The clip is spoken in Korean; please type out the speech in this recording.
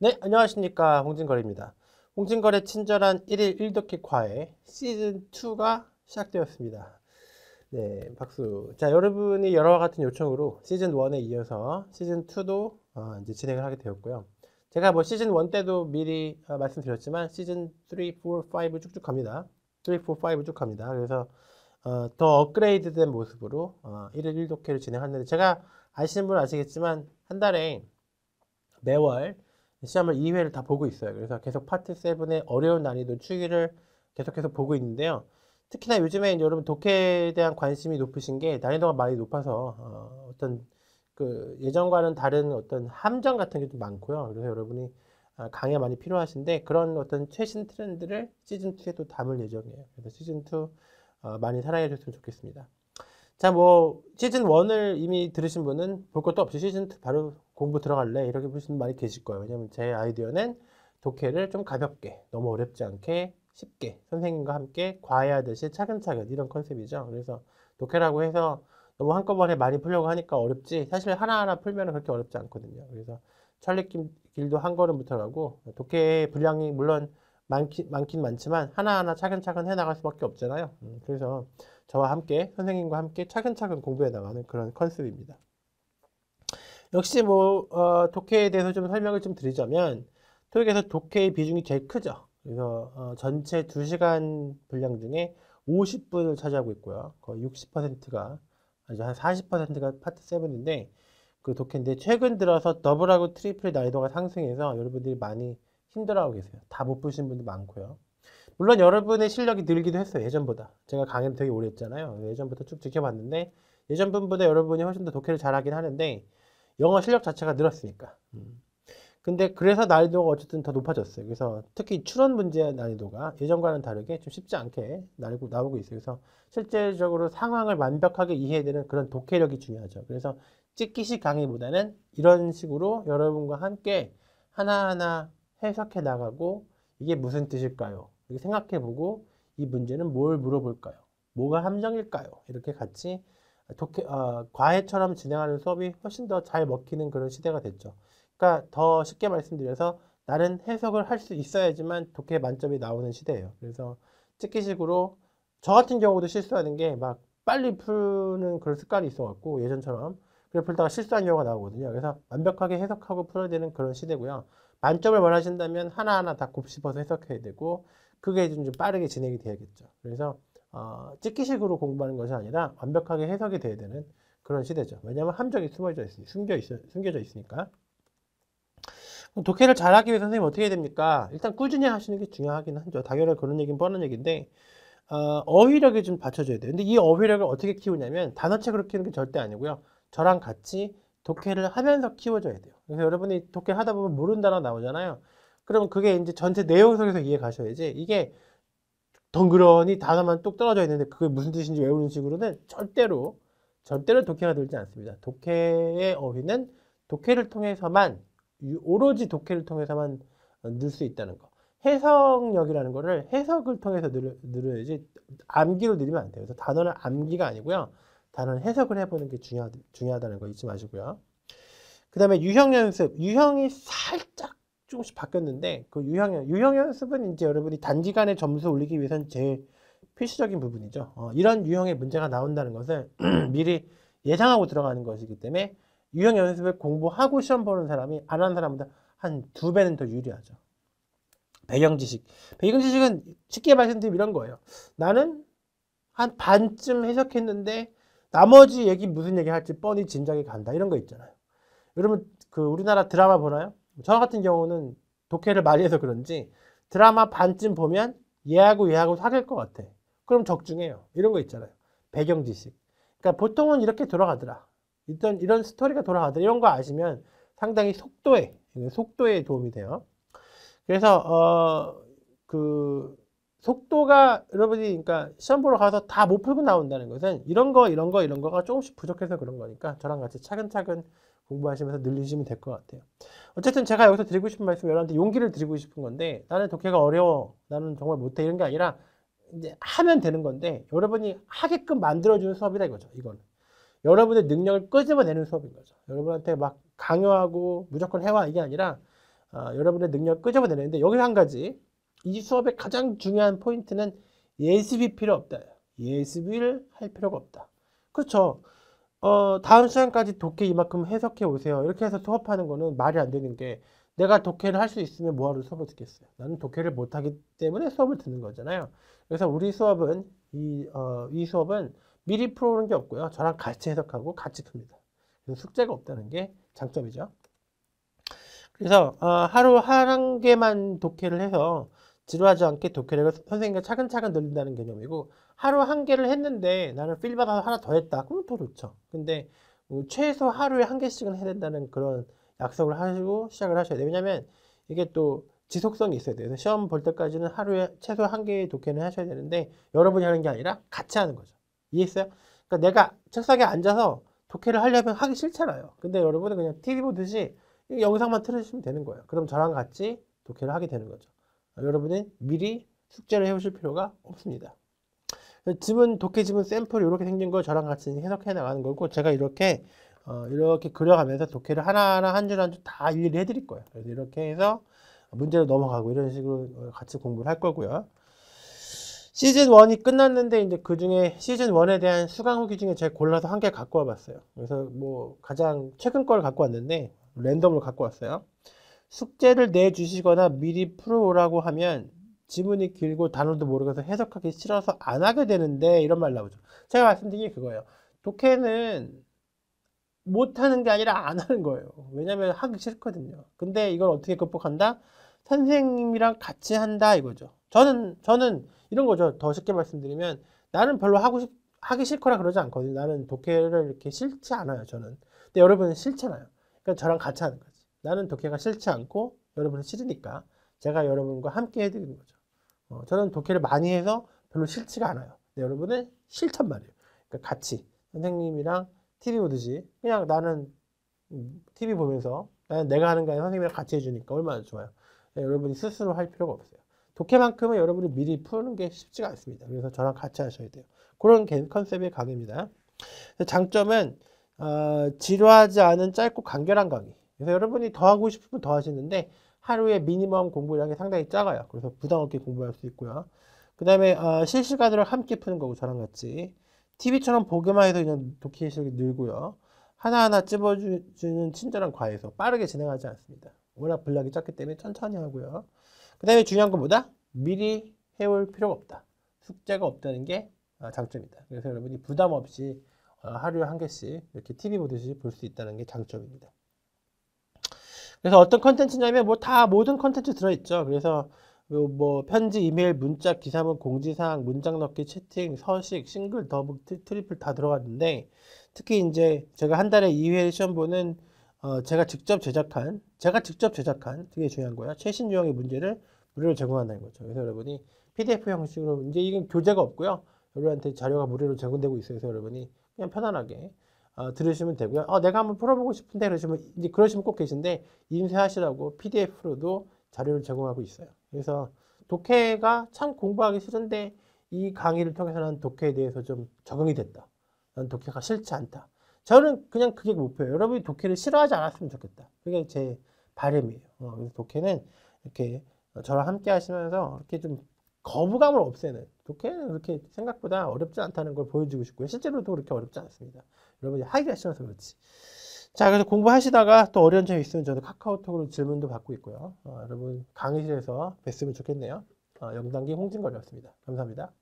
네, 안녕하십니까. 홍진걸입니다. 홍진걸의 친절한 1일 1독해 과외 시즌2가 시작되었습니다. 네, 박수. 자, 여러분이 여러와 같은 요청으로 시즌1에 이어서 시즌2도 이제 진행을 하게 되었고요. 제가 뭐 시즌1 때도 미리 말씀드렸지만 시즌3, 4, 5 쭉쭉 갑니다. 3, 4, 5 쭉 갑니다. 그래서 더 업그레이드된 모습으로 1일 1독해를 진행하는데 제가 아시는 분은 아시겠지만 한 달에 매월 시험을 2회를 다 보고 있어요. 그래서 계속 파트 7의 어려운 난이도 추이를 계속해서 보고 있는데요. 특히나 요즘에 여러분 독해에 대한 관심이 높으신 게 난이도가 많이 높아서 어떤 그 예전과는 다른 어떤 함정 같은 게 좀 많고요. 그래서 여러분이 강의가 많이 필요하신데 그런 어떤 최신 트렌드를 시즌2에도 담을 예정이에요. 그래서 시즌2 많이 사랑해 줬으면 좋겠습니다. 자, 뭐 시즌 1을 이미 들으신 분은 볼 것도 없이 시즌 2 바로 공부 들어갈래 이렇게 보시는 분 많이 계실 거예요. 왜냐면 제 아이디어는 독해를 좀 가볍게, 너무 어렵지 않게 쉽게 선생님과 함께 과외하듯이 차근차근 이런 컨셉이죠. 그래서 독해라고 해서 너무 한꺼번에 많이 풀려고 하니까 어렵지, 사실 하나하나 풀면 그렇게 어렵지 않거든요. 그래서 천리길도 한 걸음부터 가고, 독해의 분량이 물론 많긴 많지만 하나하나 차근차근 해나갈 수밖에 없잖아요. 그래서 저와 함께, 선생님과 함께 차근차근 공부해 나가는 그런 컨셉입니다. 역시 뭐 독해에 대해서 좀 설명을 좀 드리자면, 토익에서 독해의 비중이 제일 크죠. 그래서 전체 2시간 분량 중에 50분을 차지하고 있고요. 거의 60%가, 아주 한 40%가 파트 7인데, 그 독해인데 최근 들어서 더블하고 트리플 난이도가 상승해서 여러분들이 많이 힘들어하고 계세요. 다 못 푸신 분도 많고요. 물론 여러분의 실력이 늘기도 했어요. 예전보다. 제가 강의를 되게 오래 했잖아요. 예전부터 쭉 지켜봤는데 예전 분보다 여러분이 훨씬 더 독해를 잘하긴 하는데 영어 실력 자체가 늘었으니까. 근데 그래서 난이도가 어쨌든 더 높아졌어요. 그래서 특히 추론 문제 난이도가 예전과는 다르게 좀 쉽지 않게 나오고 있어요. 그래서 실제적으로 상황을 완벽하게 이해되는 그런 독해력이 중요하죠. 그래서 찍기식 강의보다는 이런 식으로 여러분과 함께 하나하나 해석해 나가고 이게 무슨 뜻일까요? 이렇게 생각해보고 이 문제는 뭘 물어볼까요? 뭐가 함정일까요? 이렇게 같이 과외처럼 진행하는 수업이 훨씬 더 잘 먹히는 그런 시대가 됐죠. 그러니까 더 쉽게 말씀드려서 나는 해석을 할 수 있어야지만 독해 만점이 나오는 시대예요. 그래서 찍기식으로 저 같은 경우도 실수하는 게 막 빨리 푸는 그런 습관이 있어갖고 예전처럼 그래 풀다가 실수한 경우가 나오거든요. 그래서 완벽하게 해석하고 풀어야 되는 그런 시대고요. 만점을 원하신다면 하나하나 다 곱씹어서 해석해야 되고 그게 좀 빠르게 진행이 돼야겠죠. 그래서 찍기식으로 공부하는 것이 아니라 완벽하게 해석이 돼야 되는 그런 시대죠. 왜냐하면 함정이 숨겨져 있으니까. 독해를 잘하기 위해서 선생님 어떻게 해야 됩니까? 일단 꾸준히 하시는 게 중요하긴 하죠. 당연히 그런 얘기는 뻔한 얘기인데 어휘력이 좀 받쳐줘야 돼요. 근데 이 어휘력을 어떻게 키우냐면 단어책으로 키우는 게 절대 아니고요. 저랑 같이 독해를 하면서 키워줘야 돼요. 그래서 여러분이 독해 하다 보면 모르는 단어 나오잖아요. 그러면 그게 이제 전체 내용 속에서 이해 가셔야지. 이게 덩그러니 단어만 뚝 떨어져 있는데 그게 무슨 뜻인지 외우는 식으로는 절대로 독해가 늘지 않습니다. 독해의 어휘는 독해를 통해서만, 오로지 독해를 통해서만 늘 수 있다는 거. 해석력이라는 거를 해석을 통해서 늘어야지 암기로 늘리면 안 돼요. 그래서 단어는 암기가 아니고요. 단어는 해석을 해보는 게 중요하다는 거 잊지 마시고요. 그 다음에 유형 연습. 유형이 살짝 조금씩 바뀌었는데 그 유형 연습은 이제 여러분이 단기간에 점수 올리기 위해서는 제일 필수적인 부분이죠. 이런 유형의 문제가 나온다는 것을 미리 예상하고 들어가는 것이기 때문에 유형 연습을 공부하고 시험 보는 사람이 안 하는 사람보다 한 2배는 더 유리하죠. 배경 지식. 배경 지식은 쉽게 말씀드리면 이런 거예요. 나는 한 반쯤 해석했는데 나머지 얘기 무슨 얘기 할지 뻔히 짐작이 간다. 이런 거 있잖아요. 여러분 그 우리나라 드라마 보나요? 저 같은 경우는 독해를 많이 해서 그런지 드라마 반쯤 보면 얘하고 사귈 것 같아. 그럼 적중해요. 이런 거 있잖아요. 배경 지식. 그러니까 보통은 이렇게 돌아가더라. 일단 이런 스토리가 돌아가더라. 이런 거 아시면 상당히 속도에 도움이 돼요. 그래서 그 속도가 여러분이 그러니까 시험 보러 가서 다 못 풀고 나온다는 것은 이런 거가 조금씩 부족해서 그런 거니까 저랑 같이 차근차근 공부하시면서 늘리시면 될 것 같아요. 어쨌든 제가 여기서 드리고 싶은 말씀, 여러분한테 용기를 드리고 싶은 건데 나는 독해가 어려워, 나는 정말 못해 이런 게 아니라 이제 하면 되는 건데 여러분이 하게끔 만들어주는 수업이다 이거죠. 이건 여러분의 능력을 끄집어내는 수업인 거죠. 여러분한테 막 강요하고 무조건 해와 이게 아니라 여러분의 능력을 끄집어내는데 여기서 한 가지 이 수업의 가장 중요한 포인트는 예습이 필요 없다. 예습을 할 필요가 없다. 그렇죠. 다음 시간까지 독해 이만큼 해석해 오세요. 이렇게 해서 수업하는 거는 말이 안 되는 게 내가 독해를 할 수 있으면 뭐하러 수업을 듣겠어요. 나는 독해를 못하기 때문에 수업을 듣는 거잖아요. 그래서 우리 수업은 이 수업은 미리 풀어오는 게 없고요. 저랑 같이 해석하고 같이 풉니다. 그래서 숙제가 없다는 게 장점이죠. 그래서 하루 한 개만 독해를 해서 지루하지 않게 독해력을 선생님과 차근차근 늘린다는 개념이고 하루 한 개를 했는데 나는 필 받아서 하나 더 했다. 그럼 더 좋죠. 근데 최소 하루에 한 개씩은 해야 된다는 그런 약속을 하시고 시작을 하셔야 돼요. 왜냐면 이게 또 지속성이 있어야 돼요. 그래서 시험 볼 때까지는 하루에 최소 한 개의 독해는 하셔야 되는데 여러분이 하는 게 아니라 같이 하는 거죠. 이해했어요? 그러니까 내가 책상에 앉아서 독해를 하려면 하기 싫잖아요. 근데 여러분은 그냥 TV 보듯이 영상만 틀으시면 되는 거예요. 그럼 저랑 같이 독해를 하게 되는 거죠. 여러분은 미리 숙제를 해오실 필요가 없습니다. 독해 지문 샘플 이렇게 생긴 걸 저랑 같이 해석해 나가는 거고 제가 이렇게 그려가면서 독해를 하나하나 한 줄 한 줄 다 일일이 해드릴 거예요. 그래서 이렇게 해서 문제로 넘어가고 이런 식으로 같이 공부를 할 거고요. 시즌 1이 끝났는데 이제 그 중에 시즌 1에 대한 수강 후기 중에 제가 골라서 한 개 갖고 와봤어요. 그래서 뭐 가장 최근 걸 갖고 왔는데 랜덤으로 갖고 왔어요. 숙제를 내주시거나 미리 풀어오라고 하면 지문이 길고 단어도 모르겠어 해석하기 싫어서 안 하게 되는데 이런 말 나오죠. 제가 말씀드린 게 그거예요. 독해는 못하는 게 아니라 안 하는 거예요. 왜냐면 하기 싫거든요. 근데 이걸 어떻게 극복한다? 선생님이랑 같이 한다 이거죠. 저는 이런 거죠. 더 쉽게 말씀드리면 나는 별로 하기 싫거나 그러지 않거든요. 나는 독해를 이렇게 싫지 않아요. 저는. 근데 여러분은 싫잖아요. 그러니까 저랑 같이 하는 거지. 나는 독해가 싫지 않고 여러분은 싫으니까 제가 여러분과 함께 해드리는 거죠. 저는 독해를 많이 해서 별로 싫지가 않아요. 근데 여러분은 싫단 말이에요. 그러니까 같이 선생님이랑 TV 보듯이 그냥 나는 TV 보면서 나는 내가 하는 게 아니라 선생님이랑 같이 해주니까 얼마나 좋아요. 여러분이 스스로 할 필요가 없어요. 독해만큼은 여러분이 미리 푸는 게 쉽지가 않습니다. 그래서 저랑 같이 하셔야 돼요. 그런 컨셉의 강의입니다. 장점은 지루하지 않은 짧고 간결한 강의. 그래서 여러분이 더 하고 싶으면 더 하시는데 하루에 미니멈 공부량이 상당히 작아요. 그래서 부담 없게 공부할 수 있고요. 그 다음에 실시간으로 함께 푸는 거고 저랑 같이 TV처럼 보기만 해서 그냥 독해 실력이 늘고요. 하나하나 찝어주는 친절한 과외에서 빠르게 진행하지 않습니다. 워낙 분량이 작기 때문에 천천히 하고요. 그 다음에 중요한 것보다 미리 해올 필요가 없다. 숙제가 없다는 게 장점이다. 그래서 여러분이 부담 없이 하루에 한 개씩 이렇게 TV 보듯이 볼 수 있다는 게 장점입니다. 그래서 어떤 컨텐츠냐면 모든 컨텐츠 들어있죠. 그래서 뭐 편지, 이메일, 문자, 기사문, 공지사항, 문장 넣기, 채팅, 서식, 싱글, 더블, 트리플 다 들어갔는데 특히 이제 제가 한 달에 2회 시험 보는 제가 직접 제작한 되게 중요한 거야. 최신 유형의 문제를 무료로 제공한다는 거죠. 그래서 여러분이 PDF 형식으로 이제 이건 교재가 없고요. 여러분한테 자료가 무료로 제공되고 있어요. 그래서 여러분이 그냥 편안하게 들으시면 되고요. 내가 한번 풀어보고 싶은데 그러시면 꼭 계신데 인쇄하시라고 PDF로도 자료를 제공하고 있어요. 그래서 독해가 참 공부하기 싫은데 이 강의를 통해서 난 독해에 대해서 좀 적응이 됐다. 난 독해가 싫지 않다. 저는 그냥 그게 목표예요. 여러분이 독해를 싫어하지 않았으면 좋겠다. 그게 제 바람이에요. 그래서 독해는 이렇게 저랑 함께 하시면서 이렇게 좀 거부감을 없애는 독해는 그렇게 생각보다 어렵지 않다는 걸 보여주고 싶고요. 실제로도 그렇게 어렵지 않습니다. 여러분이 하기가 싫어서 그렇지. 자, 그래서 공부하시다가 또 어려운 점이 있으면 저도 카카오톡으로 질문도 받고 있고요. 여러분 강의실에서 뵀으면 좋겠네요. 영단기 홍진걸이었습니다. 감사합니다.